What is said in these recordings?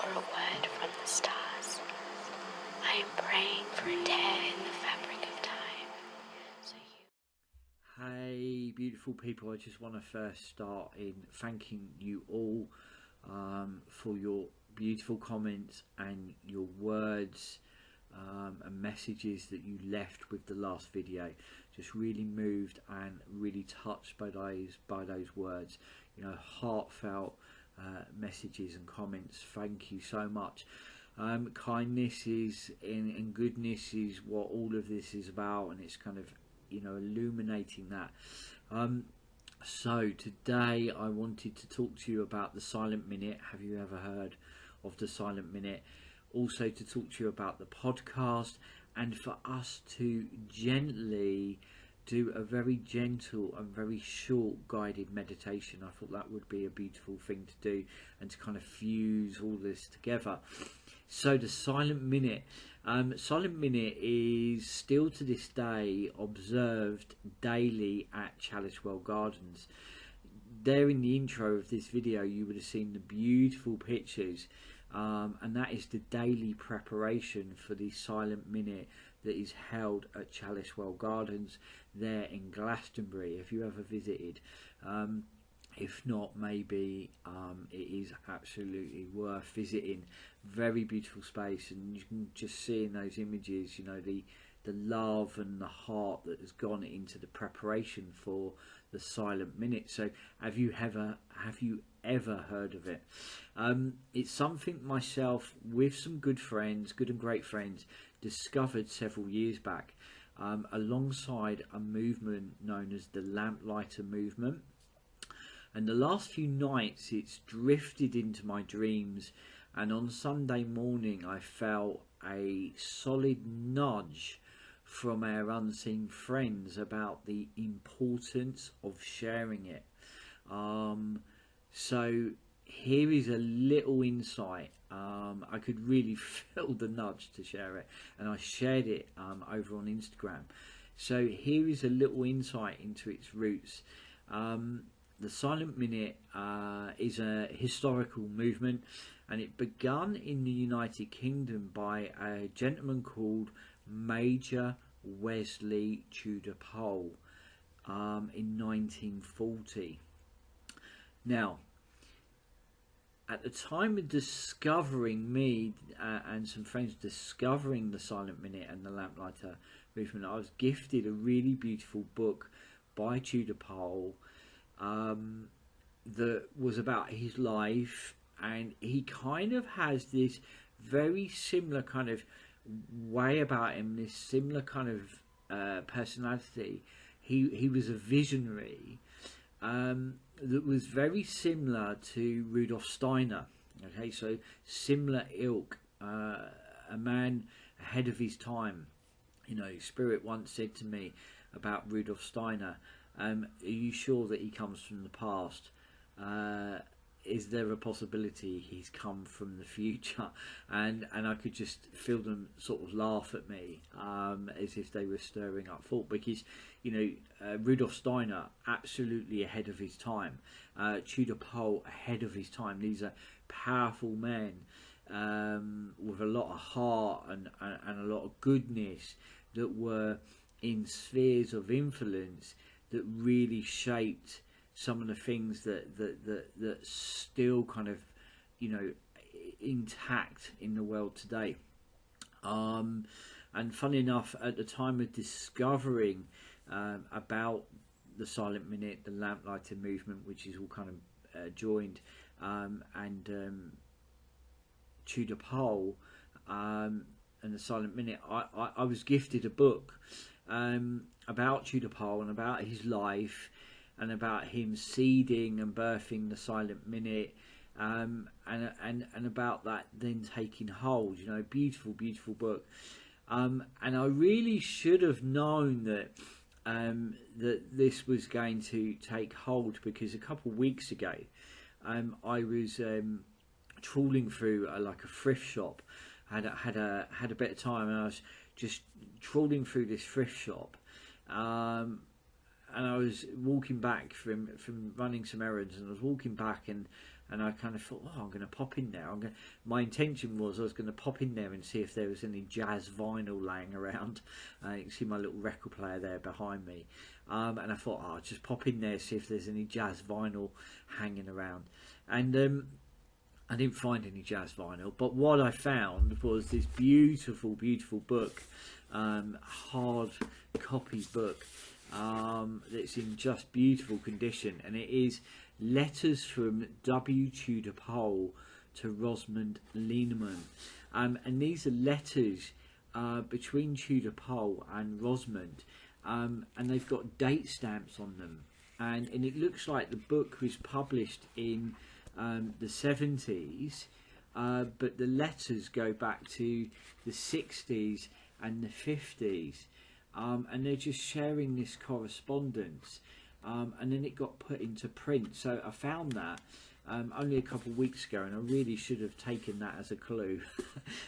for a word from the stars. I am praying for a tear in the fabric of time. Hey, beautiful people, I just want to first start in thanking you all for your beautiful comments and your words and messages that you left with the last video. Just really moved and really touched by those words, you know, heartfelt messages and comments. Thank you so much. Kindness is and goodness is what all of this is about, and it's kind of, you know, illuminating that. So today I wanted to talk to you about the silent minute. Have you ever heard of the silent minute? Also to talk to you about the podcast, and for us to gently do a very gentle and very short guided meditation. I thought that would be a beautiful thing to do, and to kind of fuse all this together. So the silent minute. Silent minute is still to this day observed daily at Chalice Well Gardens. There in the intro of this video you would have seen the beautiful pictures, and that is the daily preparation for the silent minute that is held at Chalice Well Gardens there in Glastonbury. If you ever visited, if not, maybe it is absolutely worth visiting. Very beautiful space, and you can just see in those images, you know, the love and the heart that has gone into the preparation for the silent minute. So have you ever heard of it? It's something myself with some good and great friends discovered several years back, alongside a movement known as the Lamplighter Movement. And the last few nights it's drifted into my dreams, and on Sunday morning I felt a solid nudge from our unseen friends about the importance of sharing it. So here is a little insight. I could really feel the nudge to share it, and I shared it over on Instagram. So here is a little insight into its roots. The silent minute is a historical movement, and it began in the United Kingdom by a gentleman called Major Wellesley Tudor Pole in 1940. Now, at the time of discovering and some friends discovering the silent minute and the Lamplighter Movement, I was gifted a really beautiful book by Tudor Pole that was about his life, and he kind of has this very similar kind of way about him, this similar kind of personality. He was a visionary that was very similar to Rudolf Steiner. Okay, so similar ilk, a man ahead of his time. You know, Spirit once said to me about Rudolf Steiner, are you sure that he comes from the past? Is there a possibility he's come from the future? And I could just feel them sort of laugh at me, as if they were stirring up thought, because, you know, Rudolf Steiner absolutely ahead of his time, Tudor Pole ahead of his time. These are powerful men with a lot of heart and a lot of goodness, that were in spheres of influence that really shaped some of the things that still kind of, you know, intact in the world today. And funny enough, at the time of discovering about the silent minute, the Lamplighter Movement, which is all kind of joined, and Tudor Pole and the silent minute, I was gifted a book about Tudor Pole and about his life, and about him seeding and birthing the silent minute, and about that then taking hold. You know, beautiful book. And I really should have known that that this was going to take hold, because a couple of weeks ago I was trawling through like a thrift shop. Had a bit of time, and I was just trawling through this thrift shop, and I was walking back from running some errands, and I was walking back, and and I kind of thought, oh, I'm going to pop in there. My intention was I was going to pop in there and see if there was any jazz vinyl laying around. You can see my little record player there behind me. And I thought, oh, I'll just pop in there, see if there's any jazz vinyl hanging around. And I didn't find any jazz vinyl, but what I found was this beautiful, beautiful book, hard copy book, that's in just beautiful condition, and it is Letters from W. Tudor Pole to Rosamond Lineman. And these are letters between Tudor Pole and Rosamond, and they've got date stamps on them, and it looks like the book was published in the 70s, but the letters go back to the 60s and the 50s, and they're just sharing this correspondence, and then it got put into print. So I found that only a couple of weeks ago, and I really should have taken that as a clue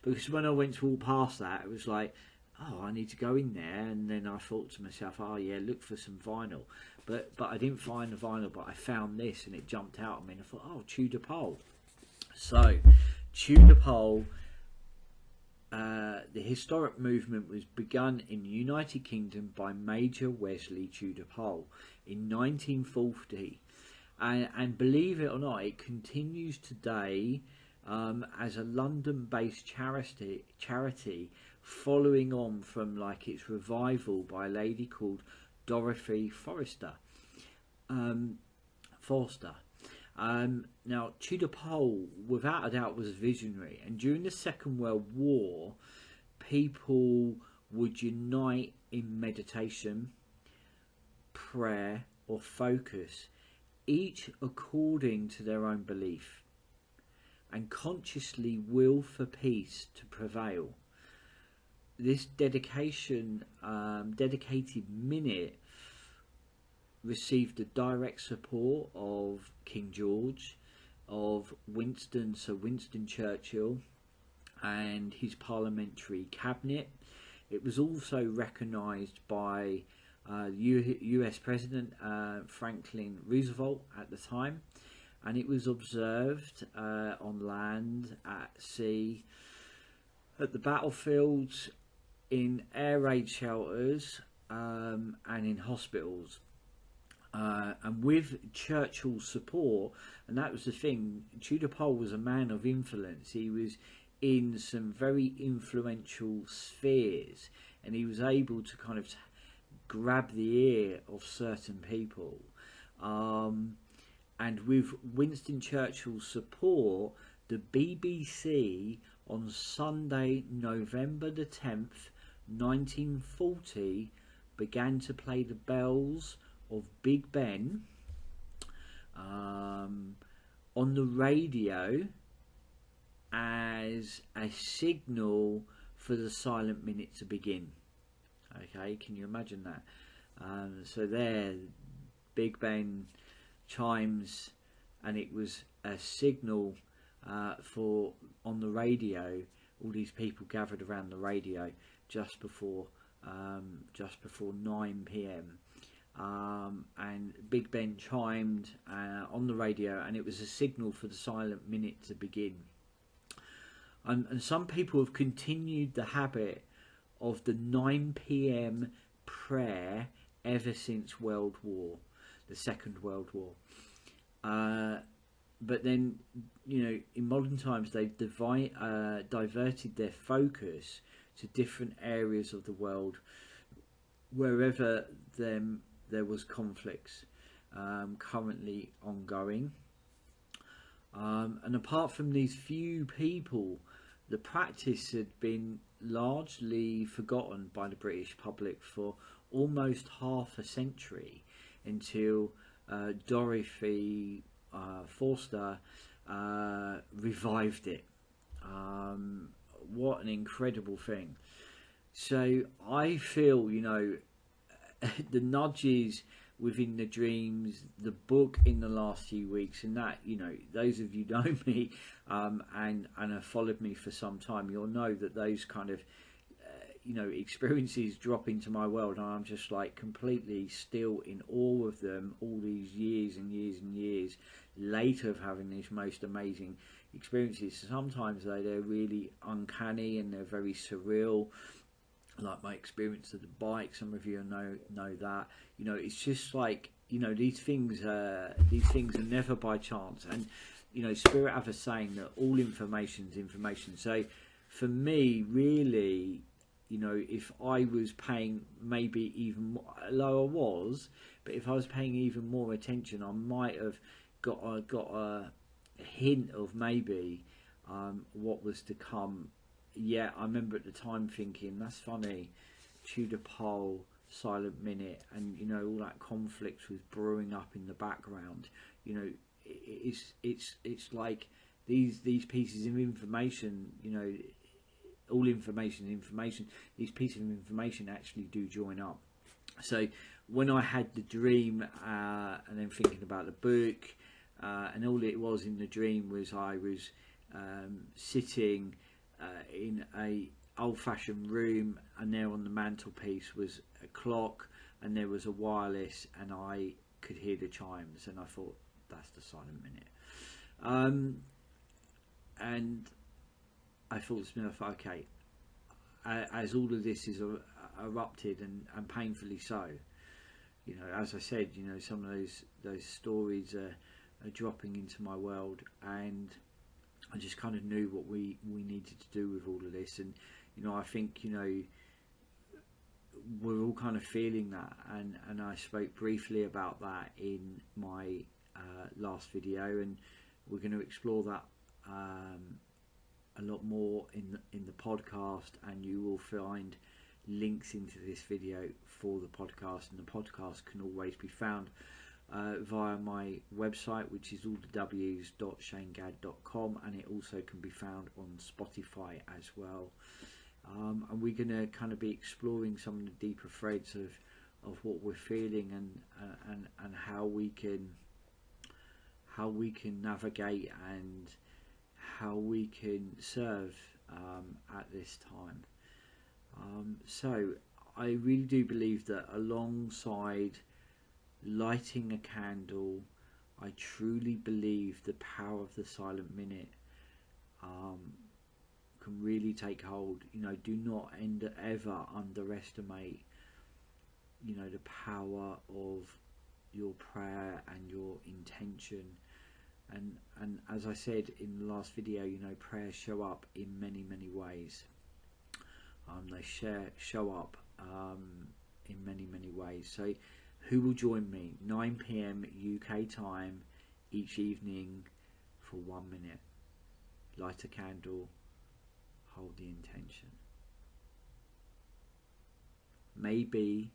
because when I went to walk past that, it was like, oh, I need to go in there, and then I thought to myself, oh yeah, look for some vinyl, but I didn't find the vinyl, but I found this and it jumped out at me, and I thought, oh, Tudor Pole. So Tudor Pole, the historic movement was begun in the United Kingdom by Major Wellesley Tudor Pole in 1940, and believe it or not, it continues today as a London-based charity, following on from like its revival by a lady called Dorothy Forster. Now, Tudor Pole, without a doubt, was a visionary, and during the Second World War, people would unite in meditation, prayer, or focus, each according to their own belief, and consciously will for peace to prevail. This dedicated minute received the direct support of King George, of Sir Winston Churchill, and his Parliamentary Cabinet. It was also recognised by US President Franklin Roosevelt at the time, and it was observed on land, at sea, at the battlefields, in air raid shelters, and in hospitals. And with Churchill's support, and that was the thing, Tudor Pole was a man of influence. He was in some very influential spheres, and he was able to kind of grab the ear of certain people. And with Winston Churchill's support, the BBC on Sunday, November the 10th, 1940, began to play the bells of Big Ben on the radio as a signal for the silent minute to begin. Okay, can you imagine that? So there, Big Ben chimes, and it was a signal for, on the radio, all these people gathered around the radio just before 9 p.m. And Big Ben chimed on the radio, and it was a signal for the silent minute to begin. And some people have continued the habit of the 9 p.m. prayer ever since the Second World War. But then, you know, in modern times, they've diverted their focus to different areas of the world wherever there was conflicts currently ongoing. And apart from these few people, the practice had been largely forgotten by the British public for almost half a century, until Dorothy Forster revived it. What an incredible thing. So I feel, you know, the nudges within the dreams, the book in the last few weeks, and that, you know, those of you know me and have followed me for some time, you'll know that those kind of you know, experiences drop into my world, and I'm just like completely still in awe of them all these years and years and years later of having these most amazing experiences. Sometimes they're really uncanny and they're very surreal, like my experience of the bike. Some of you know that. You know, it's just like, you know, these things are never by chance. And you know, Spirit have a saying that all information is information. So for me, really, you know, if I was paying maybe even more, although I was, but if I was paying even more attention, I might have got a hint of maybe what was to come. Yeah, I remember at the time thinking, that's funny, Tudor Pole, Silent Minute, and you know, all that conflict was brewing up in the background. You know, it's like these pieces of information, you know, all information is information. These pieces of information actually do join up. So when I had the dream, and then thinking about the book, and all it was in the dream was I was sitting in a old-fashioned room, and there on the mantelpiece was a clock, and there was a wireless, and I could hear the chimes, and I thought, that's the Silent Minute. And I thought to myself, okay, as all of this is erupted and painfully so, you know, as I said, you know, some of those stories are dropping into my world, and I just kind of knew what we needed to do with all of this. And you know, I think, you know, we're all kind of feeling that, and I spoke briefly about that in my last video, and we're going to explore that a lot more in the podcast, and you will find links into this video for the podcast, and the podcast can always be found via my website, which is allthews.shanegad.com, and it also can be found on Spotify as well. And we're going to kind of be exploring some of the deeper threads of what we're feeling, and how we can navigate, and how we can serve at this time. So I really do believe that alongside lighting a candle, I truly believe the power of the Silent Minute can really take hold. You know, do not ever underestimate, you know, the power of your prayer and your intention. And as I said in the last video, you know, prayers show up in many ways. They show up in many ways. So who will join me 9 PM UK time each evening for 1 minute? Light a candle, hold the intention. Maybe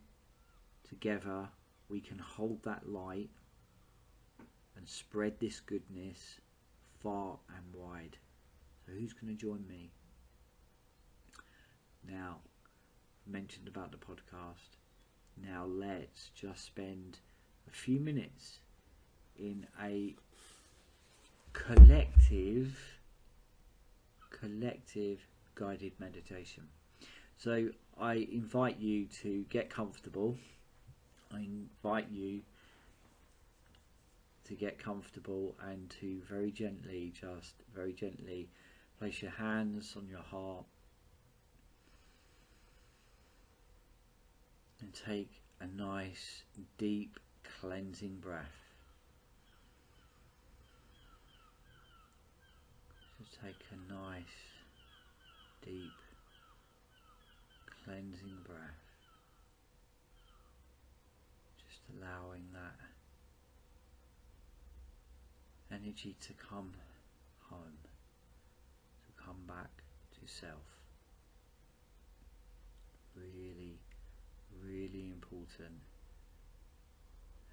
together we can hold that light and spread this goodness far and wide. So who's going to join me? Now, I mentioned about the podcast. Now let's just spend a few minutes in a collective guided meditation. So I invite you to get comfortable. I invite you to get comfortable and to very gently place your hands on your heart and take a nice deep cleansing breath. Just take a nice deep cleansing breath, just allowing that energy to come home, to come back to self. Really important,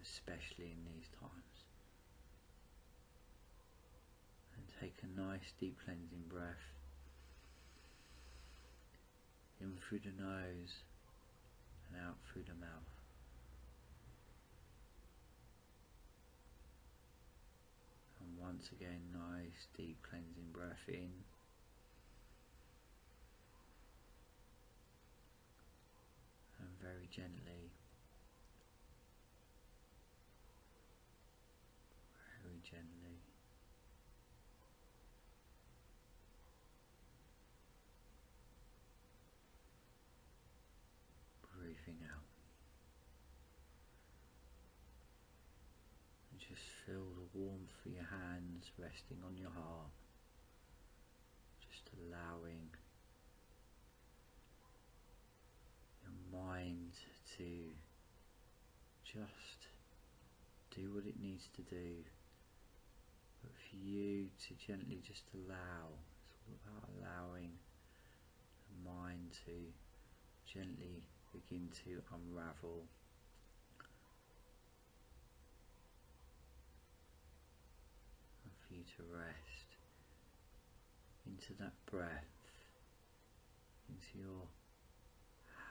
especially in these times. And take a nice deep cleansing breath in through the nose and out through the mouth. And once again, nice deep cleansing breath in gently, very gently. Breathing out. And just feel the warmth of your hands resting on your heart. Just allowing your mind to just do what it needs to do, but for you to gently just allow. It's all about allowing the mind to gently begin to unravel, and for you to rest into that breath, into your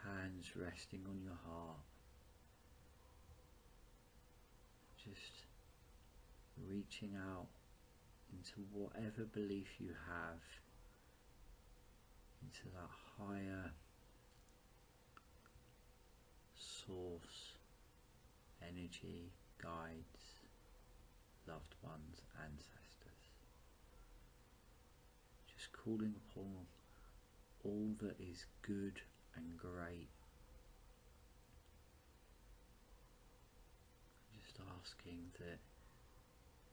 hands resting on your heart, just reaching out into whatever belief you have, into that higher source, energy, guides, loved ones, ancestors. Just calling upon all that is good and great. Just asking that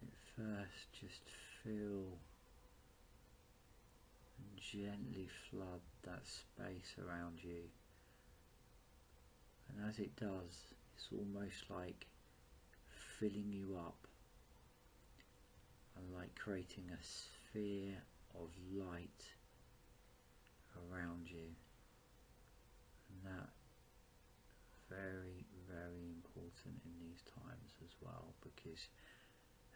at first just fill and gently flood that space around you. And as it does, it's almost like filling you up and like creating a sphere of light around you. And that very, very important in these times as well, because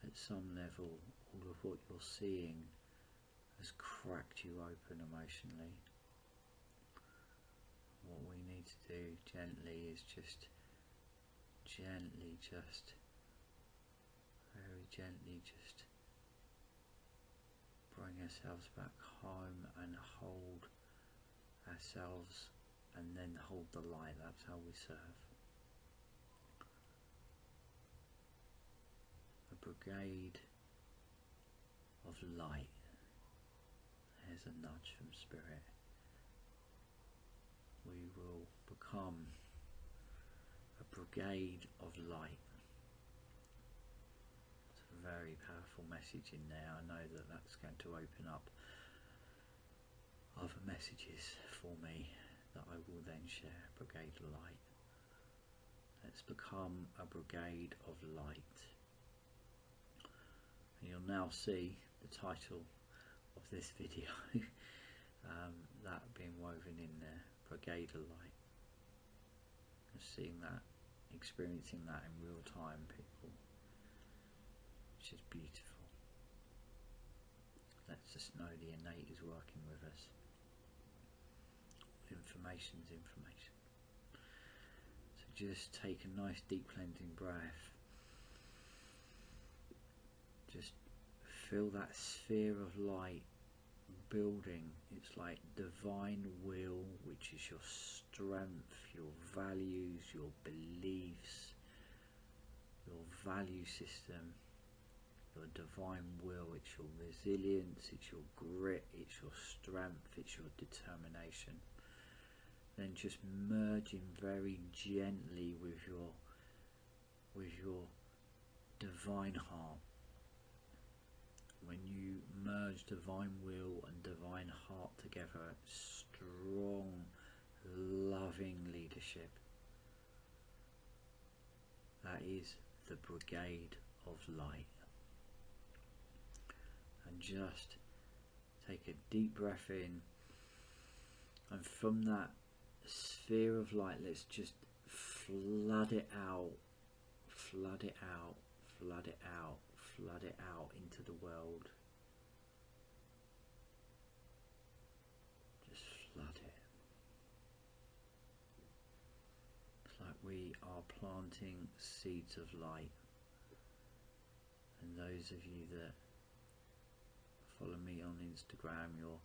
at some level all of what you're seeing has cracked you open emotionally. What we need to do gently is just very gently just bring ourselves back home and hold ourselves, and then hold the light. That's how we serve. A brigade of light. There's a nudge from Spirit. We will become a brigade of light. It's a very powerful message in there. I know that that's going to open up other messages for me that I will then share. Brigade of light. Let's become a brigade of light. And you'll now see the title of this video, that being woven in there. Brigade of light. Just seeing that, experiencing that in real time, people, which is beautiful. Lets us know the innate is working with us. Information's information. So just take a nice deep cleansing breath. Just feel that sphere of light building. It's like divine will, which is your strength, your values, your beliefs, your value system, your divine will. It's your resilience, it's your grit, it's your strength, it's your determination. Then just merging very gently with your divine heart. When you merge divine will and divine heart together, strong, loving leadership. That is the brigade of light. And just take a deep breath in, and from that sphere of light, let's just flood it out, flood it out, flood it out, flood it out into the world. Just flood it. It's like we are planting seeds of light. And those of you that follow me on Instagram, you'll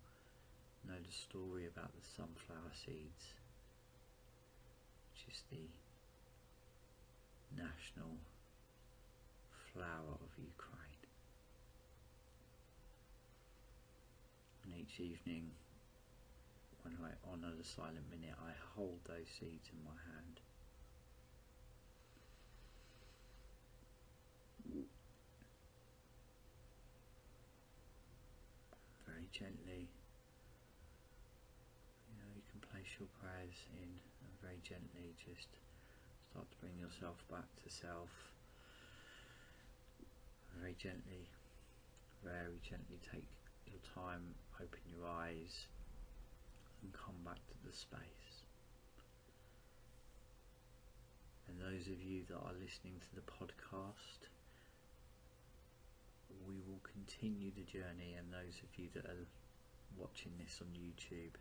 know the story about the sunflower seeds, which is the national flower of Ukraine. And each evening when I honour the silent minute, I hold those seeds in my hand. Very gently, you can place your prayers in and very gently just start to bring yourself back to self. Very gently take your time, open your eyes and come back to the space. And those of you that are listening to the podcast, we will continue the journey, and those of you that are watching this on YouTube,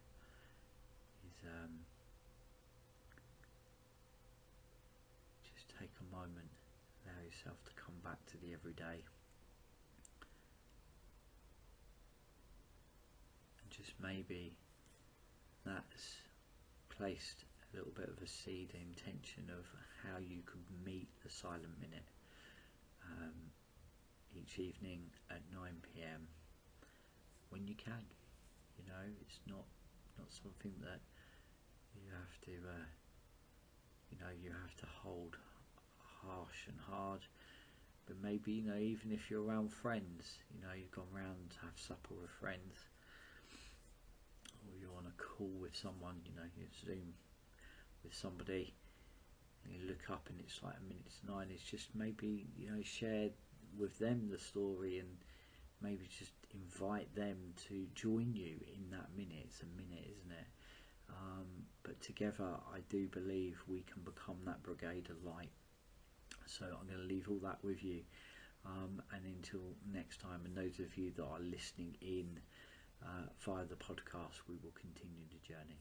just take a moment, allow yourself to come back to the everyday, and just maybe that's placed a little bit of a seed intention of how you could meet the silent minute each evening at 9 p.m. when you can. It's not something that you have to you have to hold harsh and hard, but maybe even if you're around friends, you've gone round to have supper with friends, or you're on a call with someone, you Zoom with somebody and you look up and it's like 9:01, it's just maybe share with them the story and maybe just invite them to join you in that minute. It's a minute, isn't it? But together I do believe we can become that brigade of light. So I'm going to leave all that with you, and until next time, and those of you that are listening in via the podcast, we will continue the journey.